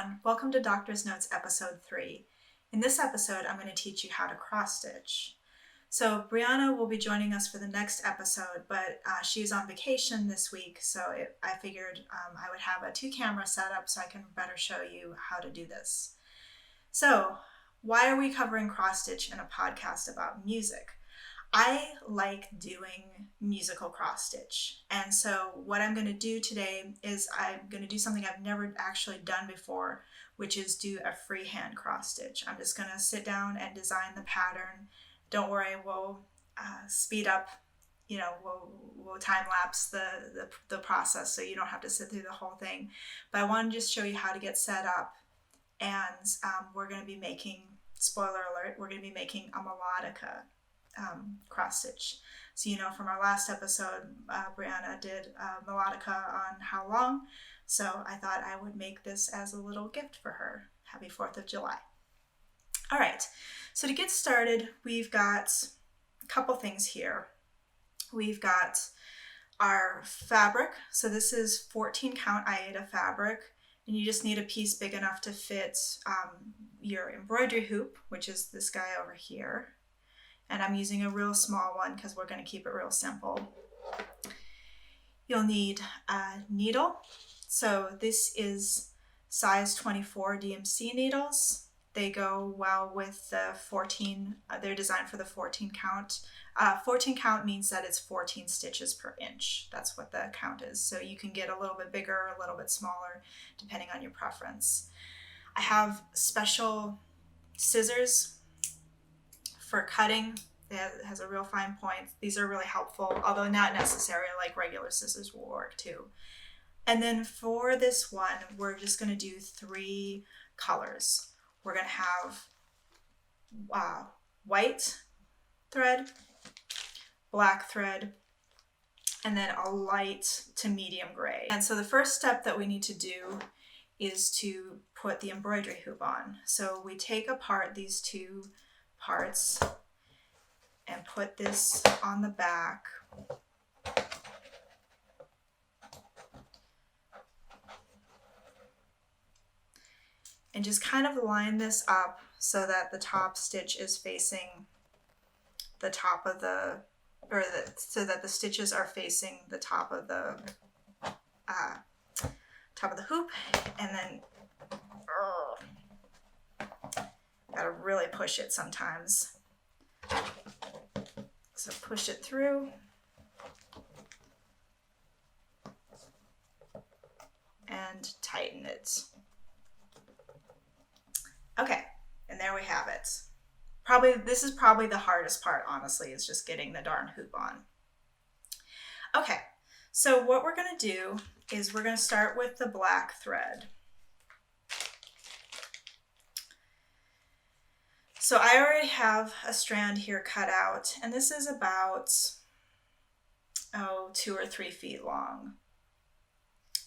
everyone, welcome to Doctor's Notes episode 3. In this episode, I'm going to teach you how to cross stitch. So Brianna will be joining us for the next episode, but she's on vacation this week, so I figured I would have a 2-camera setup so I can better show you how to do this. So why are we covering cross stitch in a podcast about music? I like doing musical cross stitch, and so what I'm going to do today is I'm going to do something I've never actually done before, which is do a freehand cross stitch. I'm just going to sit down and design the pattern. Don't worry, we'll speed up, we'll time lapse the process so you don't have to sit through the whole thing. But I want to just show you how to get set up, and we're going to be making, spoiler alert, we're going to be making a melodica cross stitch. So from our last episode, Brianna did melodica on how long, so I thought I would make this as a little gift for her. Happy 4th of July. All right, so to get started, we've got a couple things here. We've got our fabric. So this is 14 count Aida fabric, and you just need a piece big enough to fit your embroidery hoop, which is this guy over here. And I'm using a real small one because we're going to keep it real simple. You'll need a needle. So this is size 24 DMC needles. They go well with the 14, they're designed for the 14 count. 14 count means that it's 14 stitches per inch. That's what the count is. So you can get a little bit bigger, a little bit smaller, depending on your preference. I have special scissors for cutting. It has a real fine point. These are really helpful, although not necessary, like regular scissors will work too. And then for this one, we're just going to do 3 colors. We're going to have white thread, black thread, and then a light to medium gray. And so the first step that we need to do is to put the embroidery hoop on. So we take apart these 2 parts and put this on the back. And just kind of line this up so that the top stitch is facing the top of so that the stitches are facing the top of the hoop, and then gotta really push it sometimes. So push it through. And tighten it. Okay, and there we have it. This is probably the hardest part, honestly, is just getting the darn hoop on. Okay, so what we're gonna do is we're gonna start with the black thread. So I already have a strand here cut out, and this is about 2 or 3 feet long.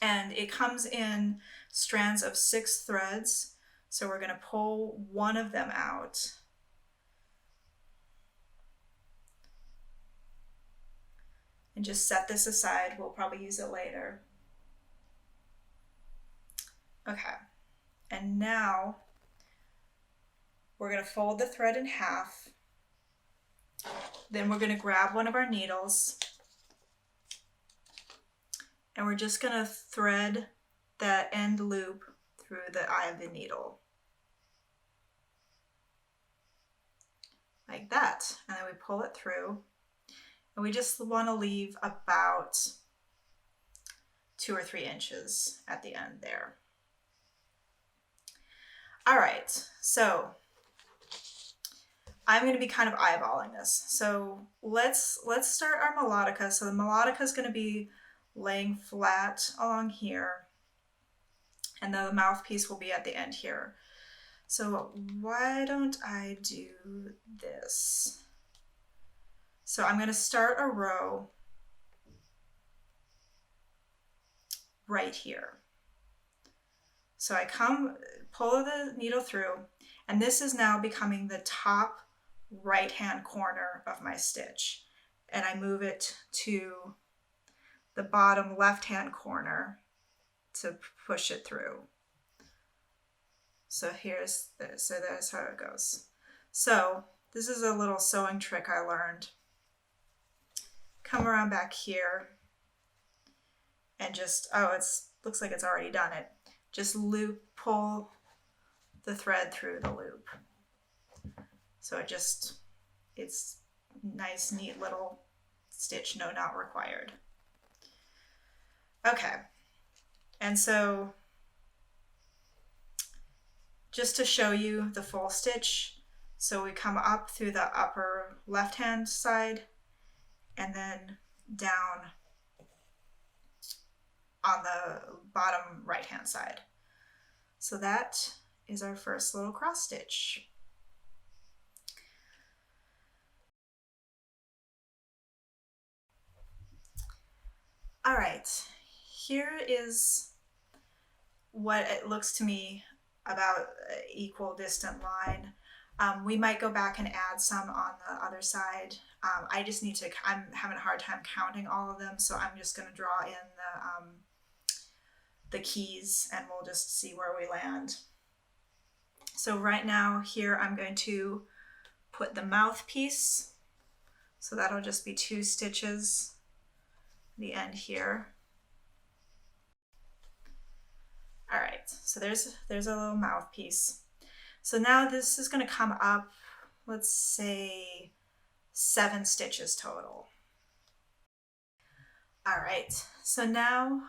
And it comes in strands of 6 threads. So we're going to pull one of them out. And just set this aside. We'll probably use it later. Okay. And now we're going to fold the thread in half. Then we're going to grab one of our needles. And we're just going to thread that end loop through the eye of the needle. Like that. And then we pull it through. And we just want to leave about 2 or 3 inches at the end there. All right, so I'm going to be kind of eyeballing this. So let's start our melodica. So the melodica is going to be laying flat along here, and the mouthpiece will be at the end here. So why don't I do this? So I'm going to start a row right here. So I pull the needle through, and this is now becoming the top right-hand corner of my stitch. And I move it to the bottom left-hand corner to push it through. So there's how it goes. So this is a little sewing trick I learned. Come around back here and just, looks like it's already done it. Just pull the thread through the loop. So it's nice, neat little stitch, no knot required. Okay, and so just to show you the full stitch, so we come up through the upper left-hand side and then down on the bottom right-hand side. So that is our first little cross stitch. All right, here is what it looks to me about an equal distant line. We might go back and add some on the other side. I just need to, I'm having a hard time counting all of them, so I'm just going to draw in the keys and we'll just see where we land. So right now here I'm going to put the mouthpiece, so that'll just be 2 stitches at the end here. All right, so there's a little mouthpiece. So now this is going to come up, let's say 7 stitches total. All right, so now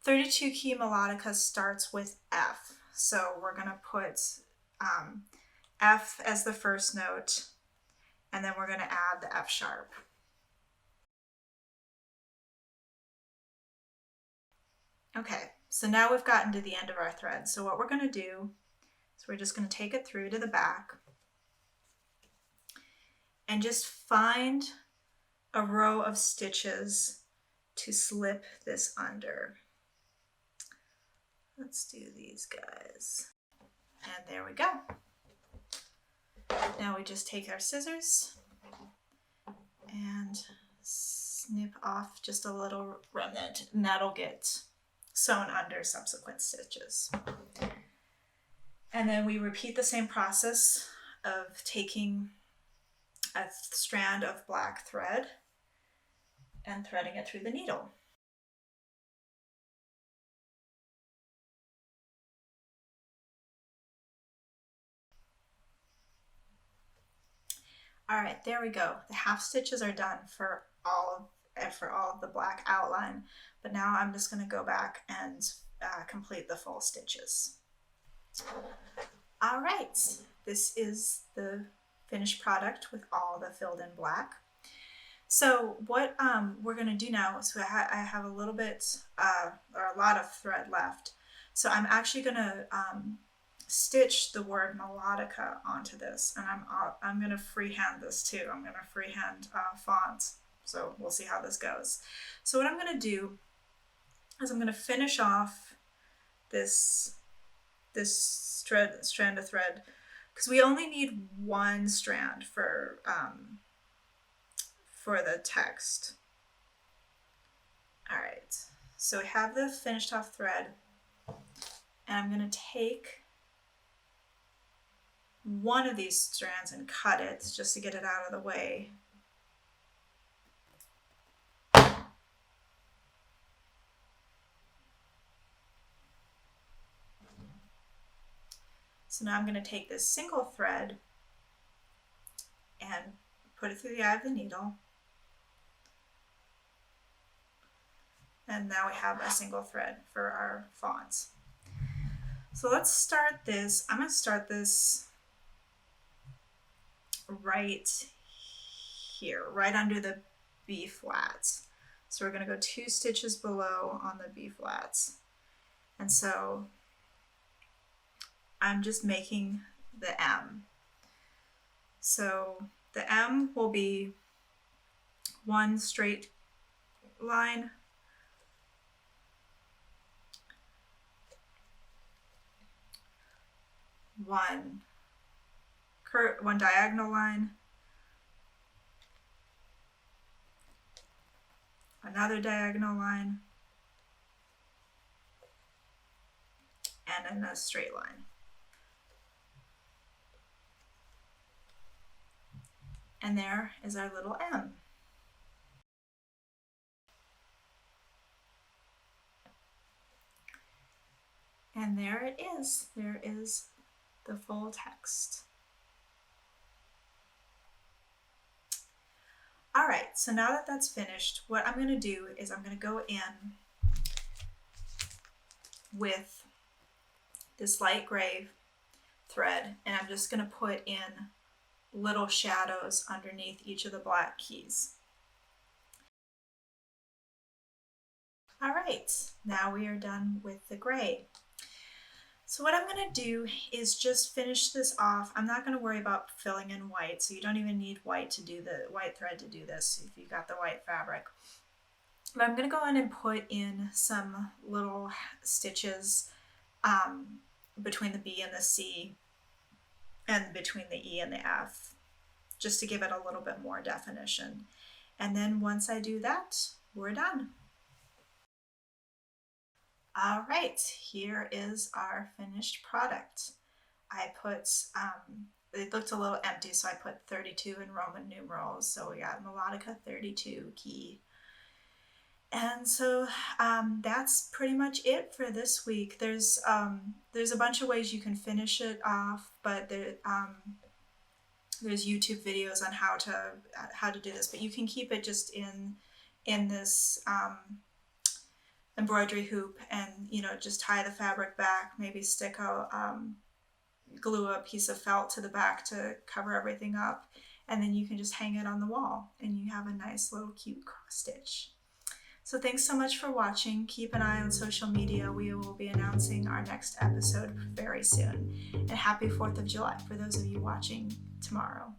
32 key melodica starts with F. So we're going to put F as the first note, and then we're going to add the F sharp. Okay, so now we've gotten to the end of our thread. So what we're going to do is we're just going to take it through to the back and just find a row of stitches to slip this under. Let's do these guys. And there we go. Now we just take our scissors and snip off just a little remnant, and that'll get sewn under subsequent stitches. And then we repeat the same process of taking a strand of black thread and threading it through the needle. All right, there we go. The half stitches are done for all of the black outline, but now I'm just going to go back and complete the full stitches. All right, this is the finished product with all the filled in black. So what we're going to do now is I have a little bit or a lot of thread left. So I'm actually going to stitch the word melodica onto this, and I'm going to freehand this too. I'm going to freehand fonts, so we'll see how this goes. So what I'm going to do is I'm going to finish off this strand of thread, because we only need 1 strand for the text. All right, so we have the finished off thread, and I'm going to take one of these strands and cut it just to get it out of the way. So now I'm going to take this single thread and put it through the eye of the needle. And now we have a single thread for our fonts. So let's start this. I'm going to start this right here, right under the B flats. So we're going to go 2 stitches below on the B flats. And so I'm just making the M. So the M will be 1 straight line, 1 diagonal line, another diagonal line, and in a straight line. And there is our little M. And there it is. There is the full text. All right, so now that that's finished, what I'm going to do is I'm going to go in with this light gray thread, and I'm just going to put in little shadows underneath each of the black keys. All right, now we are done with the gray. So what I'm going to do is just finish this off. I'm not going to worry about filling in white, so you don't even need white thread to do this if you've got the white fabric. But I'm going to go in and put in some little stitches between the B and the C and between the E and the F, just to give it a little bit more definition. And then once I do that, we're done. All right, here is our finished product. I put, it looked a little empty, so I put 32 in Roman numerals. So we got melodica 32 key. And so that's pretty much it for this week. There's a bunch of ways you can finish it off, but there's YouTube videos on how to do this. But you can keep it just in this embroidery hoop, and just tie the fabric back. Maybe stick glue a piece of felt to the back to cover everything up, and then you can just hang it on the wall, and you have a nice little cute cross stitch. So thanks so much for watching. Keep an eye on social media. We will be announcing our next episode very soon. And happy 4th of July for those of you watching tomorrow.